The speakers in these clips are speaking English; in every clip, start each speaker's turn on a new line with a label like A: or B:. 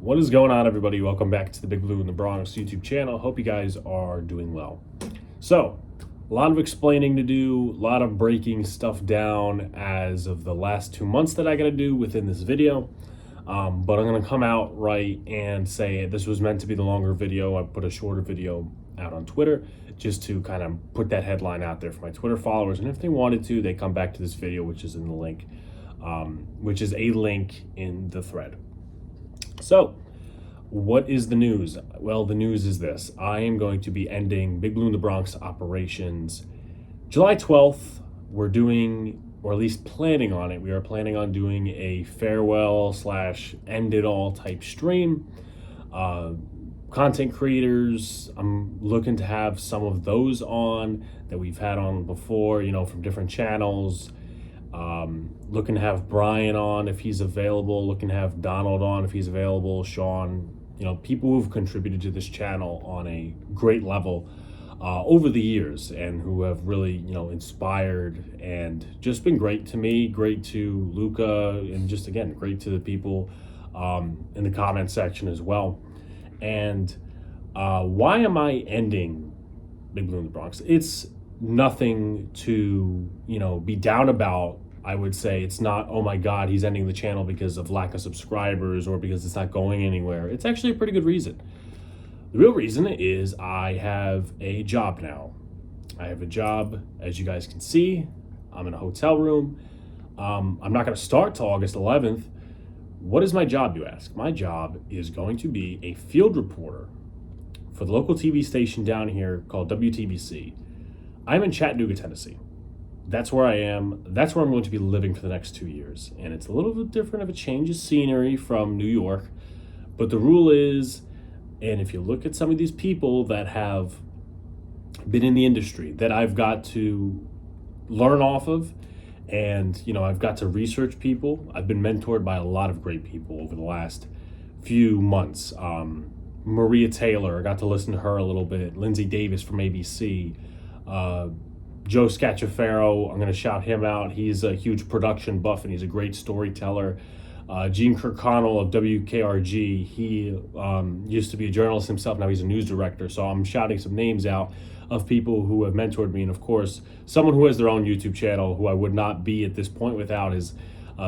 A: What is going on, everybody? Welcome back to the Big Blue in the Bronx YouTube channel. Hope you guys are doing well. So, a lot of explaining to do, a lot of breaking stuff down as of the last 2 months that I got to do within this video. But I'm going to come out right and say this was meant to be the longer video. I put a shorter video out on Twitter just to kind of put that headline out there for my Twitter followers. And if they wanted to, they come back to this video, which is in the link, which is a link in the thread. So, what is the news? Well, the news is this. I am going to be ending Big Blue in the Bronx operations July 12th. We're doing, or at least planning on it, we are planning on doing a farewell / end it all type stream. Content creators, I'm looking to have some of those on that we've had on before, from different channels. Looking to have Brian on if he's available, looking to have Donald on if he's available, Sean, people who've contributed to this channel on a great level over the years and who have really, inspired and just been great to me, great to Luca, and just, again, great to the people in the comment section as well. And why am I ending Big Blue in the Bronx? It's nothing to, be down about. I would say it's not, oh my God, he's ending the channel because of lack of subscribers or because it's not going anywhere. It's actually a pretty good reason. The real reason is I have a job now. I have a job, as you guys can see. I'm in a hotel room. I'm not going to start till August 11th. What is my job, you ask? My job is going to be a field reporter for the local TV station down here called WTBC. I'm in Chattanooga, Tennessee. That's where I am. That's where I'm going to be living for the next 2 years. And it's a little bit different of a change of scenery from New York. But the rule is, and if you look at some of these people that have been in the industry that I've got to learn off of, and, I've got to research people. I've been mentored by a lot of great people over the last few months. Maria Taylor, I got to listen to her a little bit. Lindsay Davis from ABC. Joe Scacciaferro, I'm going to shout him out. He's a huge production buff and he's a great storyteller. Gene Kirkconnell of WKRG, he used to be a journalist himself. Now he's a news director. So I'm shouting some names out of people who have mentored me. And of course, someone who has their own YouTube channel who I would not be at this point without is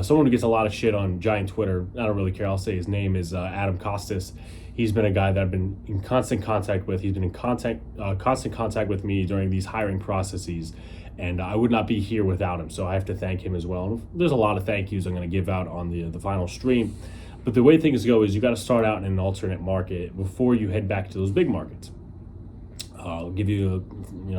A: someone who gets a lot of shit on giant Twitter. I don't really care. I'll say his name is Adam Costas. He's been a guy that I've been in constant contact with. He's been in constant contact with me during these hiring processes, and I would not be here without him. So I have to thank him as well. And there's a lot of thank yous I'm going to give out on the final stream. But the way things go is you got to start out in an alternate market before you head back to those big markets. I'll give you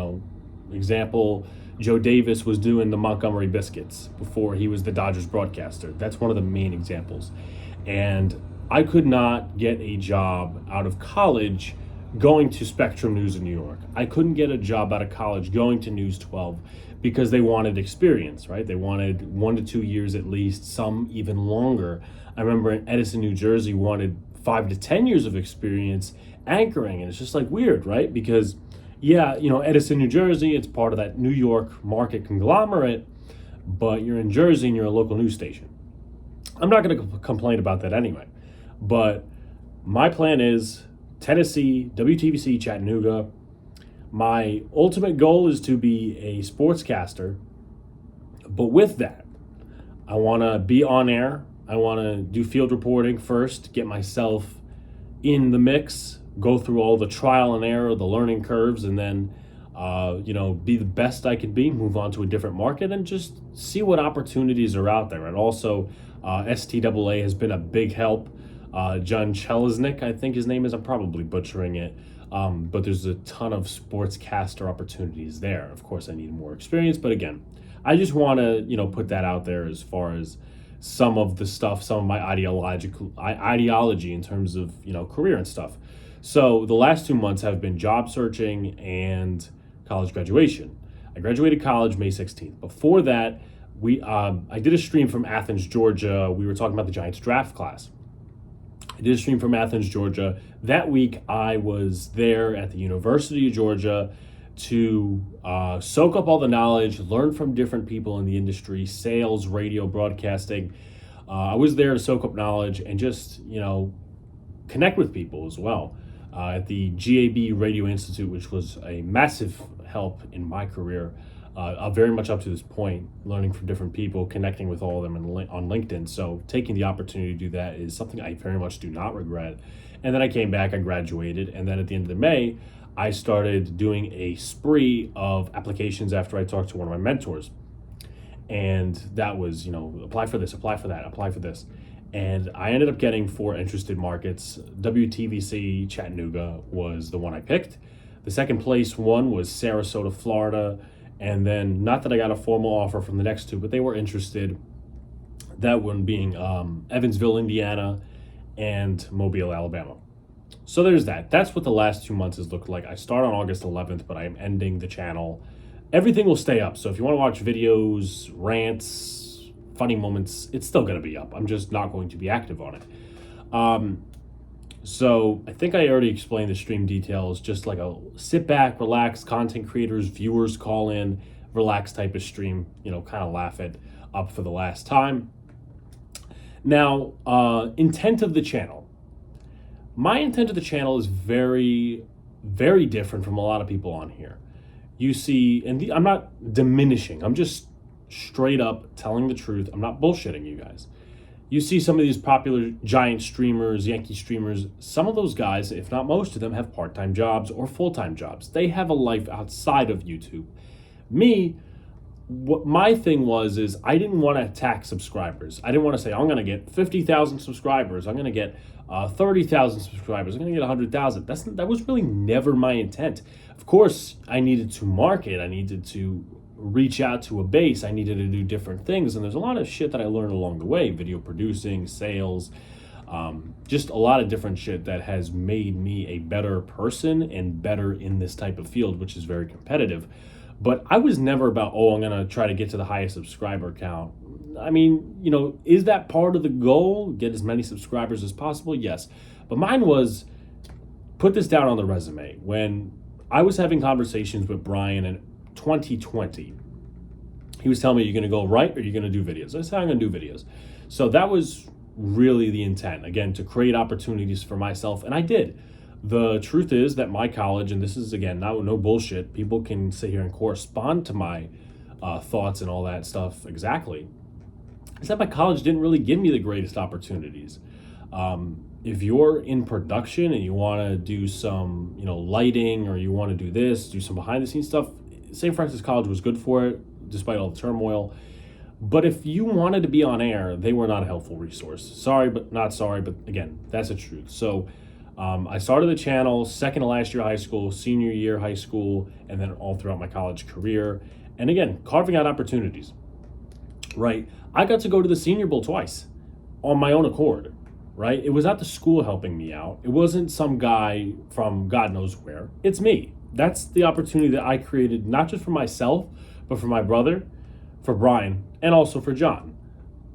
A: a, example. Joe Davis was doing the Montgomery Biscuits before he was the Dodgers broadcaster. That's one of the main examples. And I could not get a job out of college going to Spectrum News in New York. I couldn't get a job out of college going to News 12 because they wanted experience, right? They wanted 1 to 2 years at least, some even longer. I remember in Edison, New Jersey, wanted 5 to 10 years of experience anchoring. And it's just like weird, right? Because Edison, New Jersey, it's part of that New York market conglomerate, but you're in Jersey and you're a local news station. I'm not going to complain about that anyway. But my plan is Tennessee, WTBC, Chattanooga. My ultimate goal is to be a sportscaster. But with that, I want to be on air. I want to do field reporting first, get myself in the mix, go through all the trial and error, the learning curves, and then, be the best I can be, move on to a different market, and just see what opportunities are out there. And also, STAA has been a big help. John Chelesnik, I think his name is. I'm probably butchering it. But there's a ton of sportscaster opportunities there. Of course, I need more experience. But again, I just want to, put that out there as far as some of the stuff, some of my ideology in terms of, career and stuff. So the last 2 months have been job searching and college graduation. I graduated college May 16th. Before that, I did a stream from Athens, Georgia. We were talking about the Giants draft class. I did a stream from Athens, Georgia. That week, I was there at the University of Georgia to soak up all the knowledge, learn from different people in the industry, sales, radio, broadcasting. I was there to soak up knowledge and just, connect with people as well. At the GAB Radio Institute, which was a massive help in my career, very much up to this point, learning from different people, connecting with all of them on LinkedIn. So taking the opportunity to do that is something I very much do not regret. And then I came back, I graduated, and then at the end of the May, I started doing a spree of applications after I talked to one of my mentors. And that was, apply for this, apply for that, apply for this. And I ended up getting 4 interested markets. WTVC Chattanooga was the one I picked. The second place one was Sarasota, Florida. And then, not that I got a formal offer from the next 2, but they were interested. That one being Evansville, Indiana, and Mobile, Alabama. So there's that. That's what the last 2 months has looked like. I start on August 11th, but I am ending the channel. Everything will stay up. So if you want to watch videos, rants, funny moments, it's still going to be up. I'm just not going to be active on it. So I think I already explained the stream details, just like a sit back, relax, content creators, viewers call in, relax type of stream, kind of laugh it up for the last time. Now, intent of the channel. My intent of the channel is very, very different from a lot of people on here. You see, and I'm not diminishing, I'm just straight up telling the truth. I'm not bullshitting you guys. You see some of these popular giant streamers, Yankee streamers, some of those guys, if not most of them, have part-time jobs or full-time jobs. They have a life outside of YouTube. Me, what my thing was is I didn't want to attack subscribers. I didn't want to say, I'm going to get 50,000 subscribers. I'm going to get 30,000 subscribers. I'm going to get 100,000. That was really never my intent. Of course, I needed to market. I needed to reach out to a base. I needed to do different things. And there's a lot of shit that I learned along the way, video producing, sales, just a lot of different shit that has made me a better person and better in this type of field, which is very competitive. But I was never about, I'm going to try to get to the highest subscriber count. I mean, is that part of the goal? Get as many subscribers as possible? Yes. But mine was put this down on the resume. When I was having conversations with Brian in 2020, he was telling me, you're going to go right or you're going to do videos. I said, I'm going to do videos. So that was really the intent, again, to create opportunities for myself. And I did. The truth is that my college, and this is, again, no bullshit, people can sit here and correspond to my thoughts and all that stuff exactly, is that my college didn't really give me the greatest opportunities. If you're in production and you want to do some, lighting, or you want to do this, do some behind the scenes stuff, St. Francis College was good for it, despite all the turmoil. But if you wanted to be on air, they were not a helpful resource. Sorry, but not sorry, but again, that's the truth. So I started the channel second to last year of high school, senior year high school, and then all throughout my college career. And again, carving out opportunities, right? I got to go to the Senior Bowl twice on my own accord, right? It was not the school helping me out. It wasn't some guy from God knows where. It's me. That's the opportunity that I created, not just for myself, but for my brother, for Brian, and also for John,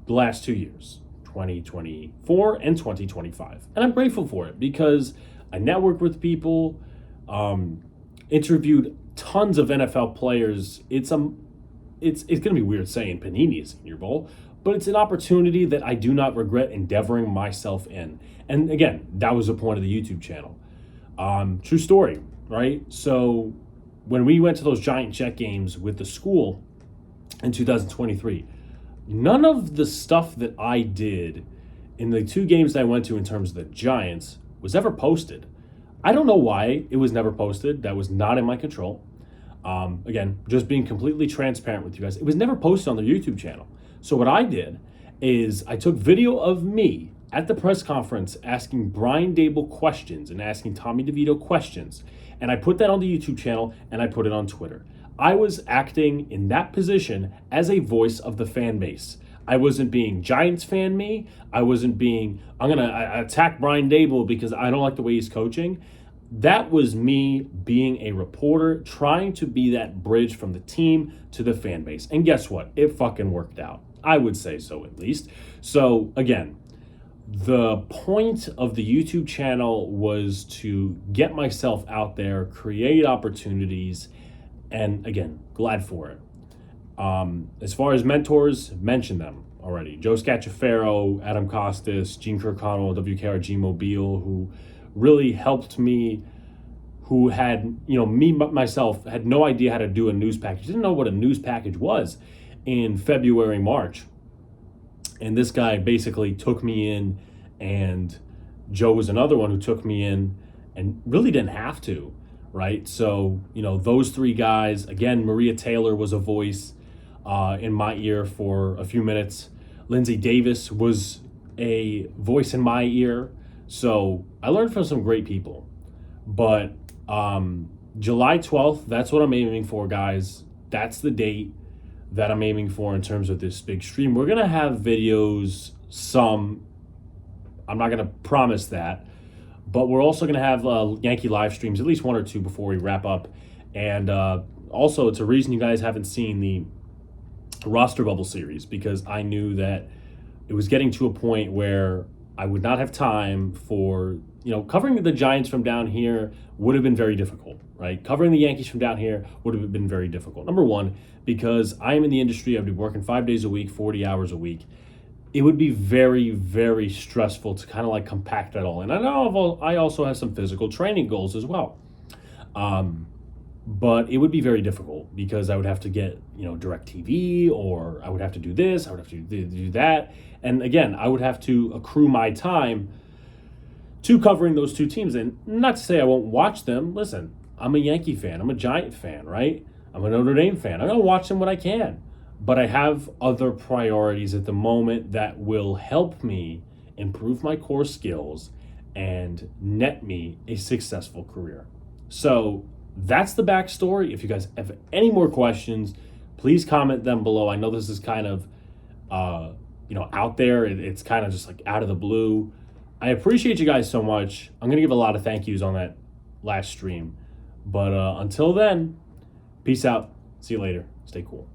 A: the last 2 years, 2024 and 2025. And I'm grateful for it because I networked with people, interviewed tons of NFL players. It's going to be weird saying Panini is Senior Bowl, but it's an opportunity that I do not regret endeavoring myself in. And again, that was the point of the YouTube channel. True story, right? So when we went to those giant jet games with the school in 2023, none of the stuff that I did in the 2 games that I went to in terms of the Giants was ever posted. I don't know why it was never posted. That was not in my control. Again, just being completely transparent with you guys. It was never posted on the YouTube channel. So what I did is I took video of me at the press conference asking Brian Dable questions and asking Tommy DeVito questions. And I put that on the YouTube channel and I put it on Twitter. I was acting in that position as a voice of the fan base. I wasn't being Giants fan me. I wasn't being, I'm going to attack Brian Dable because I don't like the way he's coaching. That was me being a reporter, trying to be that bridge from the team to the fan base. And guess what? It fucking worked out. I would say so, at least. So again, the point of the YouTube channel was to get myself out there, create opportunities, and again, glad for it. As far as mentors, mention them. already. Joe Scacciaferro, Adam Costas, Gene Kirkconnell, WKRG Mobile, who really helped me, who had, me, myself, had no idea how to do a news package, didn't know what a news package was in February, March. And this guy basically took me in, and Joe was another one who took me in and really didn't have to, right? So, those three guys, again, Maria Taylor was a voice in my ear for a few minutes. Lindsay Davis was a voice in my ear. So I learned from some great people. But July 12th, that's what I'm aiming for, guys. That's the date that I'm aiming for in terms of this big stream. We're going to have videos, I'm not going to promise that, but we're also going to have Yankee live streams, at least one or two before we wrap up. And also, it's a reason you guys haven't seen the roster bubble series, because I knew that it was getting to a point where I would not have time for, covering the Giants from down here would have been very difficult, right? Covering the Yankees from down here would have been very difficult. Number one, because I am in the industry, I'd be working 5 days a week, 40 hours a week. It would be very, very stressful to kind of like compact that all in. I know I also have some physical training goals as well. But it would be very difficult because I would have to get, DirecTV, or I would have to do this, I would have to do that. And again, I would have to accrue my time to covering those two teams. And not to say I won't watch them. Listen, I'm a Yankee fan. I'm a Giant fan, right? I'm a Notre Dame fan. I'm going to watch them when I can. But I have other priorities at the moment that will help me improve my core skills and net me a successful career. So that's the backstory. If you guys have any more questions, please comment them below. I know this is kind of, out there. It's kind of just like out of the blue. I appreciate you guys so much. I'm going to give a lot of thank yous on that last stream. But until then, peace out. See you later. Stay cool.